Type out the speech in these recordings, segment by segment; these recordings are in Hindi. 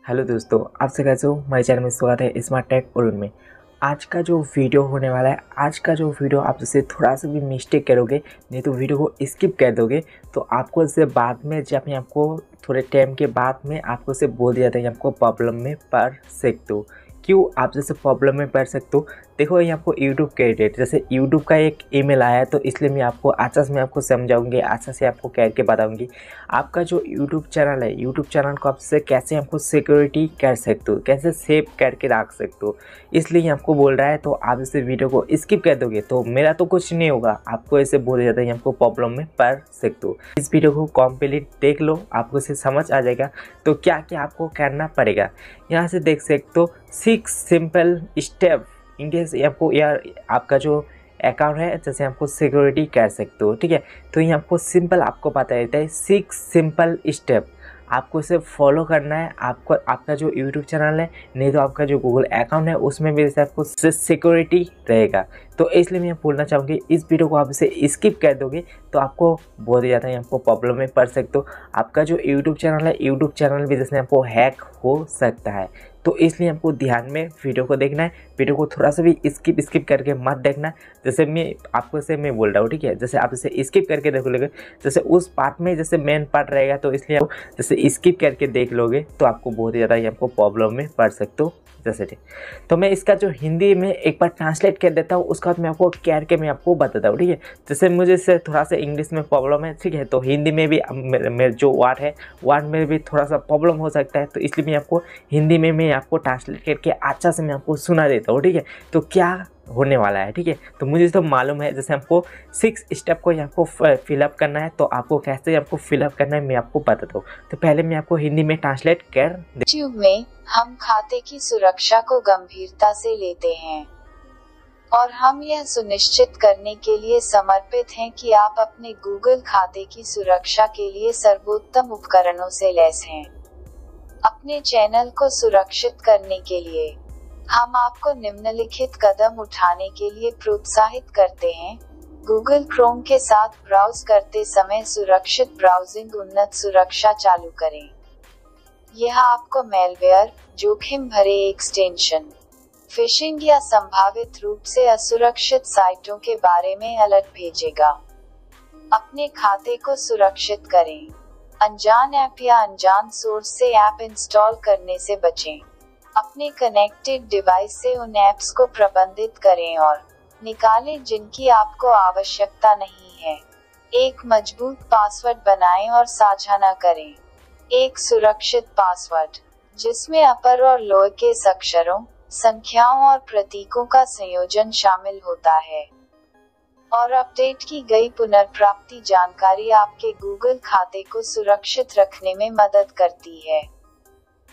हेलो दोस्तों, आपसे कैसे हो। हमारे चैनल में स्वागत है स्मार्ट टेक उर्दू में। आज का जो वीडियो होने वाला है, आज का जो वीडियो आप जैसे थोड़ा सा भी मिस्टेक करोगे, नहीं तो वीडियो को स्किप कर दोगे, तो आपको इससे बाद में जब मैं आपको थोड़े टाइम के बाद में आपको से बोल दिया था कि आपको प्रॉब्लम में पड़ सकते हो। क्यों आप जैसे प्रॉब्लम में पड़ सकते हो, देखो ये आपको यूट्यूब के रिलेटेड जैसे यूट्यूब का एक ईमेल आया है, तो इसलिए मैं आपको अच्छा से समझाऊंगी, अच्छा से आपको कह के बताऊंगी। आपका जो यूट्यूब चैनल है, यूट्यूब चैनल को आपसे कैसे आपको सिक्योरिटी कर सकते हो, कैसे सेव करके रख सकते हो, इसलिए आपको बोल रहा है। तो आप इस वीडियो को स्किप कर दोगे तो मेरा तो कुछ नहीं होगा, आपको ऐसे बोल जाता है आपको प्रॉब्लम में पड़ सकते हो। इस वीडियो को कंप्लीट देख लो, आपको इसे समझ आ जाएगा तो क्या क्या आपको करना पड़ेगा। यहाँ से देख सकते हो 6 सिंपल स्टेप इनकेस आपको यार आपका जो अकाउंट है जैसे आपको सिक्योरिटी कर सकते हो, ठीक है। तो ये आपको सिंपल आपको पता रहता है 6 सिंपल स्टेप आपको इसे फॉलो करना है। आपको आपका जो यूट्यूब चैनल है, नहीं तो आपका जो गूगल अकाउंट है, उसमें भी जैसे आपको सिक्योरिटी रहेगा। तो इसलिए मैं बोलना चाहूँगी इस वीडियो को आप इसे स्किप कर दोगे तो आपको बहुत ही ज़्यादा आपको प्रॉब्लम में पड़ सकते हो। आपका जो यूट्यूब चैनल है, यूट्यूब चैनल भी जैसे आपको हैक हो सकता है। तो इसलिए आपको ध्यान में वीडियो को देखना है, वीडियो को थोड़ा सा भी स्किप करके मत देखना। जैसे मैं आपको से मैं बोल रहा हूँ, ठीक है। जैसे आप इसे स्किप करके देख लोगे, जैसे उस पार्ट में जैसे मेन पार्ट रहेगा, तो इसलिए आप जैसे स्किप करके देख लोगे तो आपको बहुत ही ज़्यादा आपको प्रॉब्लम में पड़ सकते हो। जैसे ठीक, तो मैं इसका जो हिंदी में एक बार ट्रांसलेट कर देता हूँ, उसके बाद मैं आपको करके मैं आपको बताता हूँ, ठीक है। जैसे मुझे इससे थोड़ा सा इंग्लिश में प्रॉब्लम है, ठीक है, तो हिंदी में भी मेरे जो वर्ड है, वर्ड में भी थोड़ा सा प्रॉब्लम हो सकता है, तो इसलिए मैं आपको हिंदी में मैं आपको ट्रांसलेट करके अच्छा से मैं आपको सुना देता हूँ, ठीक है। तो क्या होने वाला है, ठीक है। तो मुझे तो मालूम है जैसे आपको 6 स्टेप को आपको फिलअप करना है, तो आपको कैसे आपको फिलअप करना है मैं आपको बताता हूँ। तो पहले मैं आपको हिंदी में ट्रांसलेट कर यूट्यूब में हम खाते की सुरक्षा को गंभीरता से लेते हैं और हम यह सुनिश्चित करने के लिए समर्पित हैं कि आप अपने गूगल खाते की सुरक्षा के लिए सर्वोत्तम उपकरणों से लैस हैं। अपने चैनल को सुरक्षित करने के लिए हम आपको निम्नलिखित कदम उठाने के लिए प्रोत्साहित करते हैं। गूगल क्रोम के साथ ब्राउज करते समय सुरक्षित ब्राउजिंग उन्नत सुरक्षा चालू करें। यह आपको मेलवेयर, जोखिम भरे एक्सटेंशन, फिशिंग या संभावित रूप से असुरक्षित साइटों के बारे में अलर्ट भेजेगा। अपने खाते को सुरक्षित करें। अनजान ऐप या अनजान सोर्स से ऐप इंस्टॉल करने से बचें। अपने कनेक्टेड डिवाइस से उन ऐप्स को प्रबंधित करें और निकालें जिनकी आपको आवश्यकता नहीं है। एक मजबूत पासवर्ड बनाएं और साझा न करें। एक सुरक्षित पासवर्ड जिसमें अपर और लोअर केस अक्षरों, संख्याओं और प्रतीकों का संयोजन शामिल होता है और अपडेट की गई पुनर्प्राप्ति जानकारी आपके गूगल खाते को सुरक्षित रखने में मदद करती है।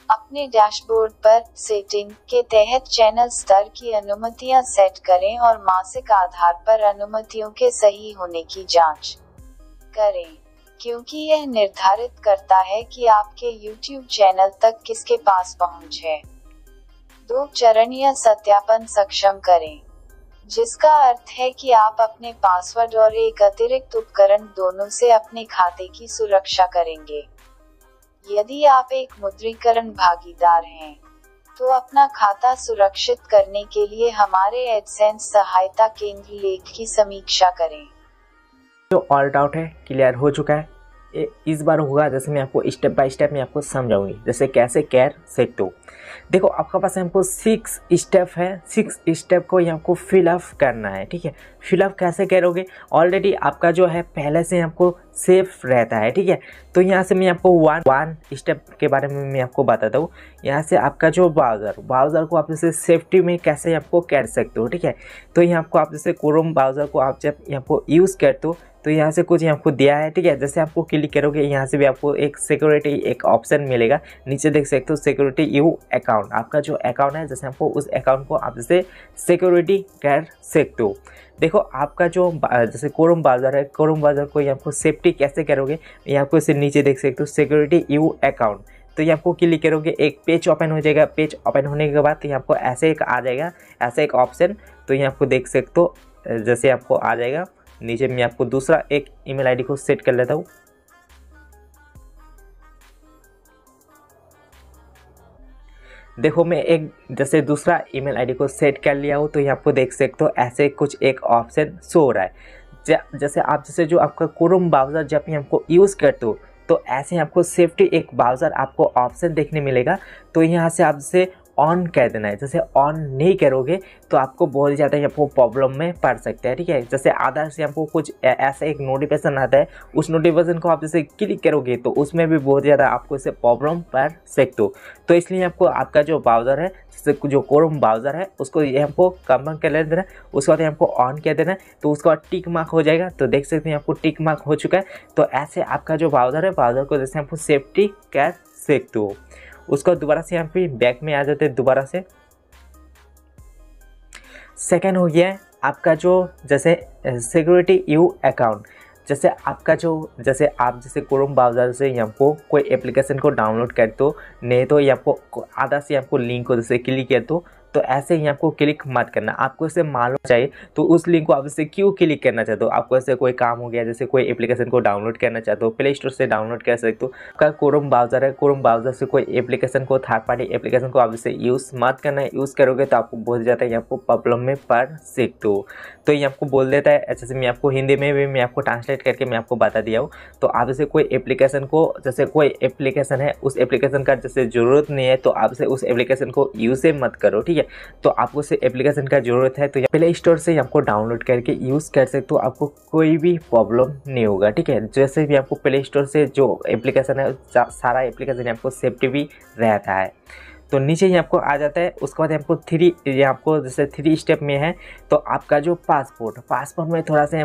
अपने डैशबोर्ड पर सेटिंग के तहत चैनल स्तर की अनुमतियां सेट करें और मासिक आधार पर अनुमतियों के सही होने की जांच करें, क्योंकि यह निर्धारित करता है कि आपके YouTube चैनल तक किसके पास पहुंच है। 2 चरणीय सत्यापन सक्षम करें, जिसका अर्थ है कि आप अपने पासवर्ड और एक अतिरिक्त उपकरण दोनों से अपने खाते की सुरक्षा करेंगे। यदि आप एक मुद्रीकरण भागीदार हैं, तो अपना खाता सुरक्षित करने के लिए हमारे एडसेंस सहायता केंद्र लेख की समीक्षा करें। जो ऑल डाउट है क्लियर हो चुका है। इस बार होगा जैसे मैं आपको स्टेप बाय स्टेप मैं आपको समझाऊंगी जैसे कैसे कर सकते हो। देखो आपका पास हमको 6 स्टेप है, 6 स्टेप को यहाँ को फिलअप करना है, ठीक है। फिलअप कैसे करोगे, ऑलरेडी आपका जो है पहले से आपको सेफ रहता है, ठीक है। तो यहाँ से मैं आपको वन स्टेप के बारे में मैं आपको बताता हूँ। यहाँ से आपका जो ब्राउज़र को आप जैसे सेफ्टी में कैसे आपको कर सकते हो, ठीक है। तो यहाँ आपको आप जैसे क्रोम ब्राउज़र को आप जब यहाँ को यूज़ करते हो, तो यहाँ से कुछ आपको दिया है, ठीक है। जैसे आपको क्लिक करोगे यहाँ से भी आपको एक सिक्योरिटी एक ऑप्शन मिलेगा, नीचे देख सकते हो सिक्योरिटी यू अकाउंट। आपका जो अकाउंट है जैसे आपको उस अकाउंट को आप जैसे सिक्योरिटी कर सकते हो। देखो आपका जो जैसे क्रोम ब्राउज़र है, क्रोम ब्राउज़र को आपको सेफ्टी कैसे करोगे, यहाँ को इसे नीचे देख सकते हो सिक्योरिटी यू अकाउंट। तो ये आपको क्लिक करोगे एक पेज ओपन हो जाएगा। पेज ओपन होने के बाद ये आपको ऐसे एक आ जाएगा, ऐसे एक ऑप्शन। तो ये आपको देख सकते हो जैसे आपको आ जाएगा नीचे। मैं आपको दूसरा एक ईमेल आईडी को सेट कर लेता हूँ। देखो मैं एक जैसे दूसरा ईमेल आईडी को सेट कर लिया हो, तो यहाँ आपको देख सकते हो ऐसे कुछ एक ऑप्शन शो हो रहा है। जैसे आप जैसे जो आपका क्रोम ब्राउज़र जब भी हमको यूज़ करते हो तो ऐसे आपको सेफ्टी एक ब्राउज़र आपको ऑप्शन देखने मिलेगा। तो यहाँ से आप जैसे ऑन कर देना है। जैसे ऑन नहीं करोगे तो आपको बहुत ज़्यादा आपको प्रॉब्लम में पड़ सकते हैं, ठीक है। जैसे आधार से आपको कुछ ऐसा एक नोटिफिकेशन आता है, उस नोटिफिकेशन को आप जैसे क्लिक करोगे तो उसमें भी बहुत ज़्यादा आपको इससे प्रॉब्लम पड़ सकते हो। तो इसलिए आपको आपका जो ब्राउज़र है, जैसे जो क्रोम ब्राउज़र है, उसको ये हमको कम कर लेना है। उसके बाद हमको ऑन कर देना है, तो उसके बाद टिक मार्क हो जाएगा। तो देख सकते हैं आपको टिक मार्क हो चुका है। तो ऐसे आपका जो ब्राउज़र है, ब्राउज़र को जैसे आपको सेफ्टी कर सकते हो। उसको दोबारा से यहाँ पे बैक में आ जाते हैं दोबारा से। सेकंड हो गया है आपका जो जैसे सिक्योरिटी यू अकाउंट। जैसे आपका जो जैसे आप जैसे क्रोम ब्राउज़र से आपको कोई एप्लीकेशन को डाउनलोड करते हो, नहीं तो ये आपको आधा से आपको लिंक को जैसे क्लिक करते हो, तो ऐसे ही आपको क्लिक मत करना। आपको इसे मालूम चाहिए तो उस लिंक को आप इसे क्यों क्लिक करना चाहते हो। आपको ऐसे कोई काम हो गया, जैसे कोई एप्लीकेशन को डाउनलोड करना चाहते हो, प्ले स्टोर से डाउनलोड कर सकते हो। आपका क्रोम ब्राउज़र है, क्रोम ब्राउज़र से कोई एप्लीकेशन को, थर्ड पार्टी एप्लीकेशन को आप इसे यूज़ मत करना है। यूज़ करोगे तो आपको बहुत ज़्यादा ये आपको प्रॉब्लम में पड़ सकते हो। तो ये आपको बोल देता है, अच्छे से मैं आपको हिंदी में भी मैं आपको ट्रांसलेट करके मैं आपको बता दिया हूँ। तो आप जैसे कोई एप्लीकेशन को, जैसे कोई एप्लीकेशन है, उस एप्लीकेशन का जैसे ज़रूरत नहीं है तो आप से उस एप्लीकेशन को यूज़ मत करो, ठीक है। तो आपको से एप्लीकेशन का ज़रूरत है तो प्ले स्टोर से आपको डाउनलोड करके यूज़ कर सकते हो। आपको कोई भी प्रॉब्लम नहीं होगा, ठीक है। जैसे भी आपको प्ले स्टोर से जो एप्लीकेशन है, सारा एप्लीकेशन आपको सेफ्टी भी रहता है। तो नीचे ही आपको आ जाता है। उसके बाद आपको जैसे 3 स्टेप में है। तो आपका जो पासपोर्ट में थोड़ा सा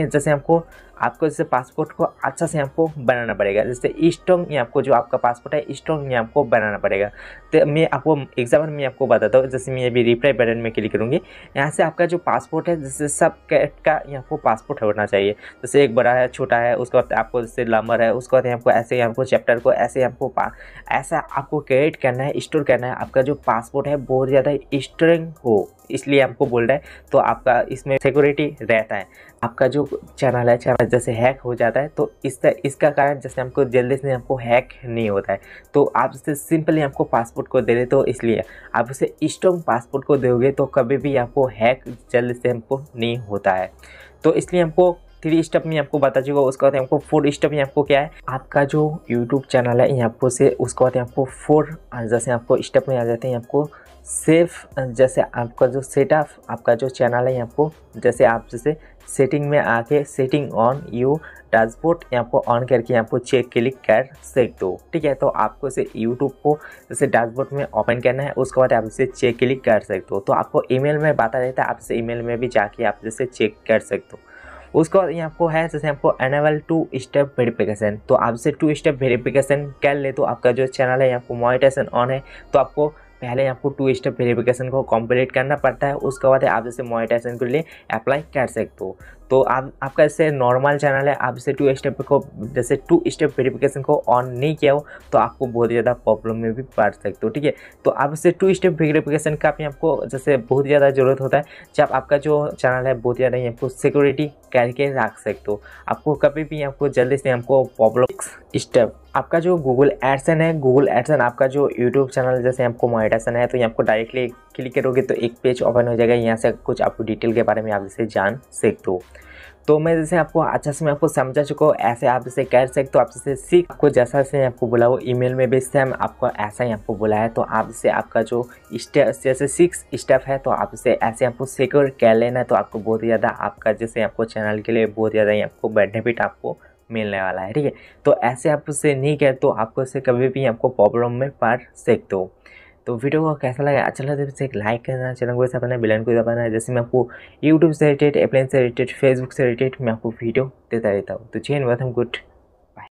जैसे आपको जैसे पासपोर्ट को अच्छा से आपको बनाना पड़ेगा। जैसे स्ट्रॉन्ग आपको जो आपका पासपोर्ट है, स्ट्रॉन्ग आपको बनाना पड़ेगा। तो मैं आपको एग्जाम्पल में आपको बताता हूँ। जैसे मैं अभी रिप्लाई बटन में क्लिक करूँगी, यहाँ से आपका जो पासपोर्ट है, जैसे सब कैट का आपको पासपोर्ट होना चाहिए। जैसे एक बड़ा है, छोटा है, उसके बाद आपको जैसे नंबर है, उसके बाद आपको ऐसे आपको चैप्टर को ऐसे ऐसा आपको क्रिएट करना है, स्टोर करना है। आपका जो पासपोर्ट है बहुत ज़्यादा स्ट्रॉन्ग हो, इसलिए आपको बोल रहा है। तो आपका इसमें सिक्योरिटी रहता है। आपका जो चैनल है, चैनल जैसे हैक हो जाता है तो इसका कारण जैसे हमको जल्दी से हमको हैक नहीं होता है। तो आप जैसे सिंपली आपको पासपोर्ट को दे रहे, तो इसलिए आप उसे स्ट्रॉन्ग पासपोर्ट को दोगे तो कभी भी आपको हैक जल्दी से हमको नहीं होता है। तो इसलिए हमको 3 स्टेप में आपको बता चुका। उसके बाद हमको 4 स्टेप में आपको क्या है, आपका जो यूट्यूब चैनल है यहाँ से उसके बाद आपको 4 जैसे आपको स्टेप में आ जाते हैं। आपको सेफ जैसे आपका जो सेटअप, आपका जो चैनल है आपको जैसे आप जैसे सेटिंग में आके सेटिंग ऑन यू डैशबोर्ड आपको ऑन करके आपको चेक क्लिक कर सकते हो, ठीक है। तो आपको इसे यूट्यूब को जैसे डैशबोर्ड में ओपन करना है, उसके बाद आप इसे चेक क्लिक कर सकते हो। तो आपको ईमेल में बता देता है, आप इसे ईमेल में भी जाके आप जैसे चेक कर सकते हो। उसके बाद यहाँ आपको है जैसे आपको एनेबल 2 स्टेप वेरिफिकेशन। तो आप से 2 स्टेप वेरिफिकेशन कर ले तो आपका जो चैनल है आपको मोनेटाइजेशन ऑन है। तो आपको पहले आपको 2 स्टेप वेरिफिकेशन को कंप्लीट करना पड़ता है। उसके बाद आप जैसे मोनेटाइजेशन के लिए अप्लाई कर सकते हो। तो आपका जैसे नॉर्मल चैनल है, आप जैसे 2 स्टेप वेरिफिकेशन को ऑन नहीं किया हो तो आपको बहुत ज़्यादा प्रॉब्लम में भी पड़ सकते हो, ठीक है। तो आप जैसे 2 स्टेप वेरिफिकेशन का भी आपको जैसे बहुत ज़्यादा ज़रूरत होता है जब आपका जो चैनल है बहुत ज़्यादा आपको सिक्योरिटी करके रख सकते हो। आपको कभी भी आपको जल्दी से आपको प्रॉब्लम स्टेप, आपका जो गूगल एडसन है, गूगल एडसन आपका जो यूट्यूब चैनल जैसे आपको मोनेटाइजेशन है तो ये आपको डायरेक्टली क्लिक करोगे तो एक पेज ओपन हो जाएगा। यहाँ से कुछ आपको डिटेल के बारे में आप जैसे जान सकते हो। तो मैं जैसे आपको अच्छा से मैं आपको समझा चुका हूँ, ऐसे आप जैसे कर सकते हो। आप जैसे सीख आपको जैसा से आपको बोला वो ईमेल में भी सेम आपको ऐसा ही आपको बोला है। तो आप जैसे आपका जो स्टेप जैसे 6 स्टेप है तो आप जैसे ऐसे आपको सिक्योर कर लेना है। तो आपको बहुत ज़्यादा आपका जैसे आपको चैनल के लिए बहुत ज़्यादा ही आपको बेनिफिट आपको मिलने वाला है, ठीक है। तो ऐसे आप उससे नहीं कर तो आपको इससे कभी भी आपको प्रॉब्लम में पड़ सकते हो। तो वीडियो को कैसा लगा, अच्छा लगा तो एक लाइक करना, चैनल को दबाना, बेल को दबाना। जैसे मैं आपको यूट्यूब से रिलेटेड, एप्लाइन से रिलेटेड, फेसबुक से रिलेटेड मैं आपको वीडियो देता रहता हूँ। तो चैन वेलकम, गुड बाय।